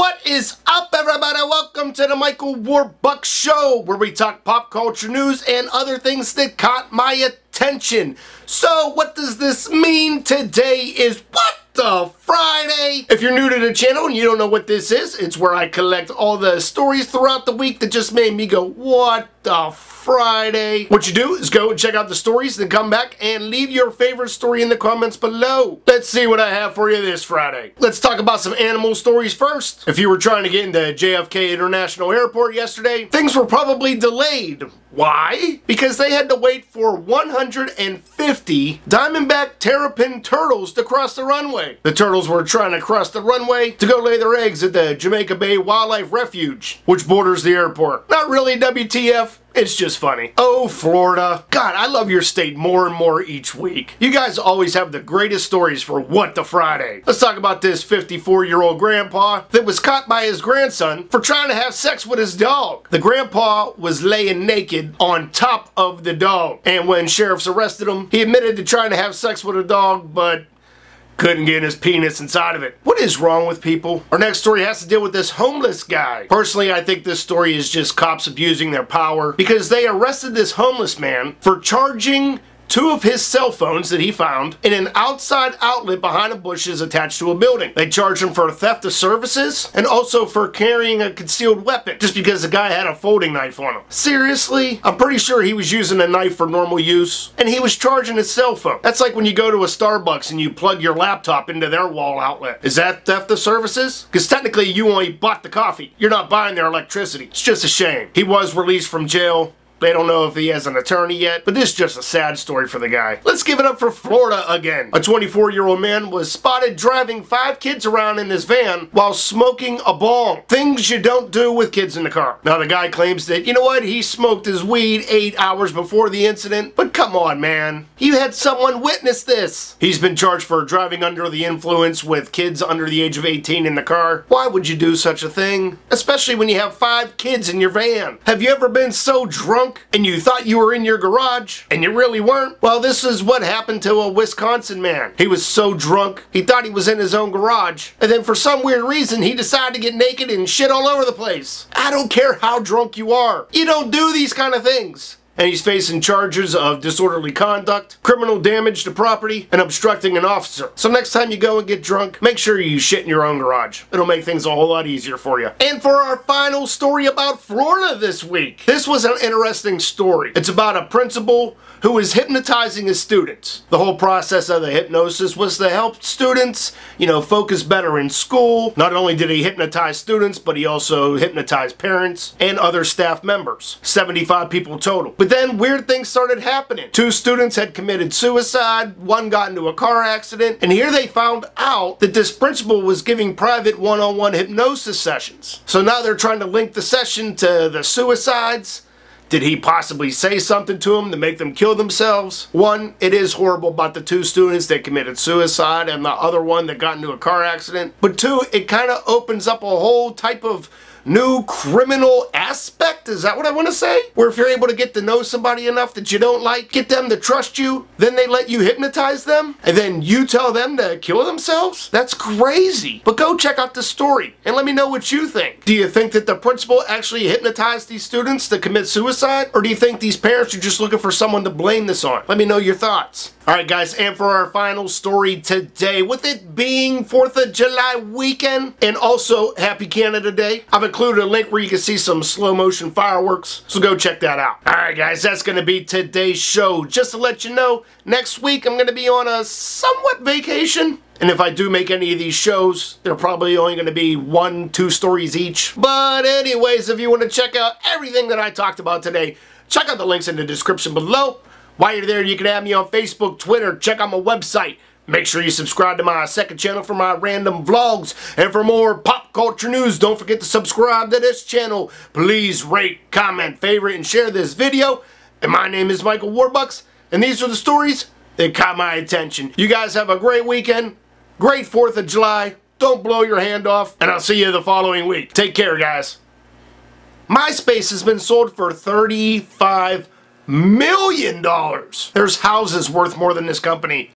What is up, everybody? Welcome to the Michael Warbucks Show, where we talk pop culture news and other things that caught my attention. So, what does this mean? Today is what the Friday? If you're new to the channel and you don't know what this is, it's where I collect all the stories throughout the week that just made me go, what the Friday? What you do is go and check out the stories, then come back and leave your favorite story in the comments below. Let's see what I have for you this Friday. Let's talk about some animal stories first. If you were trying to get into JFK International Airport yesterday, things were probably delayed. Why? Because they had to wait for 150 diamondback terrapin turtles to cross the runway. The turtles were trying to cross the runway to go lay their eggs at the Jamaica Bay Wildlife Refuge, which borders the airport. Not really WTF. It's just funny. Oh, Florida. God, I love your state more and more each week. You guys always have the greatest stories for What the Friday. Let's talk about this 54-year-old grandpa that was caught by his grandson for trying to have sex with his dog. The grandpa was laying naked on top of the dog. And when sheriffs arrested him, he admitted to trying to have sex with a dog, but couldn't get his penis inside of it. What is wrong with people? Our next story has to deal with this homeless guy. Personally, I think this story is just cops abusing their power because they arrested this homeless man for charging two of his cell phones that he found in an outside outlet behind the bushes attached to a building. They charged him for theft of services and also for carrying a concealed weapon just because the guy had a folding knife on him. Seriously? I'm pretty sure he was using a knife for normal use and he was charging his cell phone. That's like when you go to a Starbucks and you plug your laptop into their wall outlet. Is that theft of services? Because technically you only bought the coffee. You're not buying their electricity. It's just a shame. He was released from jail. They don't know if he has an attorney yet, but this is just a sad story for the guy. Let's give it up for Florida again. A 24-year-old man was spotted driving 5 kids around in his van while smoking a bong. Things you don't do with kids in the car. Now the guy claims that, you know what, he smoked his weed 8 hours before the incident, but come on, man. You had someone witness this. He's been charged for driving under the influence with kids under the age of 18 in the car. Why would you do such a thing? Especially when you have 5 kids in your van. Have you ever been so drunk and you thought you were in your garage and you really weren't? Well, this is what happened to a Wisconsin man. He was so drunk he thought he was in his own garage, and then for some weird reason he decided to get naked and shit all over the place. I don't care how drunk you are. You don't do these kind of things. And he's facing charges of disorderly conduct, criminal damage to property, and obstructing an officer. So next time you go and get drunk, make sure you shit in your own garage. It'll make things a whole lot easier for you. And for our final story about Florida this week, this was an interesting story. It's about a principal who is hypnotizing his students. The whole process of the hypnosis was to help students, focus better in school. Not only did he hypnotize students, but he also hypnotized parents and other staff members. 75 people total. But then weird things started happening. 2 students had committed suicide, 1 got into a car accident, and here they found out that this principal was giving private one-on-one hypnosis sessions. So now they're trying to link the session to the suicides. Did he possibly say something to them to make them kill themselves? 1, it is horrible about the 2 students that committed suicide and the other one that got into a car accident. But 2, it kind of opens up a whole type of new criminal aspect, is that what I want to say? Where if you're able to get to know somebody enough that you don't like, get them to trust you, then they let you hypnotize them, and then you tell them to kill themselves? That's crazy. But go check out the story and let me know what you think. Do you think that the principal actually hypnotized these students to commit suicide? Or do you think these parents are just looking for someone to blame this on? Let me know your thoughts. Alright guys, and for our final story today, with it being 4th of July weekend and also Happy Canada Day, I've included a link where you can see some slow motion fireworks, so go check that out. Alright guys, that's going to be today's show. Just to let you know, next week I'm going to be on a somewhat vacation. And if I do make any of these shows, they're probably only going to be 1-2 stories each. But anyways, if you want to check out everything that I talked about today, check out the links in the description below. While you're there, you can add me on Facebook, Twitter, check out my website. Make sure you subscribe to my second channel for my random vlogs. And for more pop culture news, don't forget to subscribe to this channel. Please rate, comment, favorite, and share this video. And my name is Michael Warbucks, and these are the stories that caught my attention. You guys have a great weekend. Great 4th of July. Don't blow your hand off, and I'll see you the following week. Take care, guys. MySpace has been sold for $35 million. There's houses worth more than this company.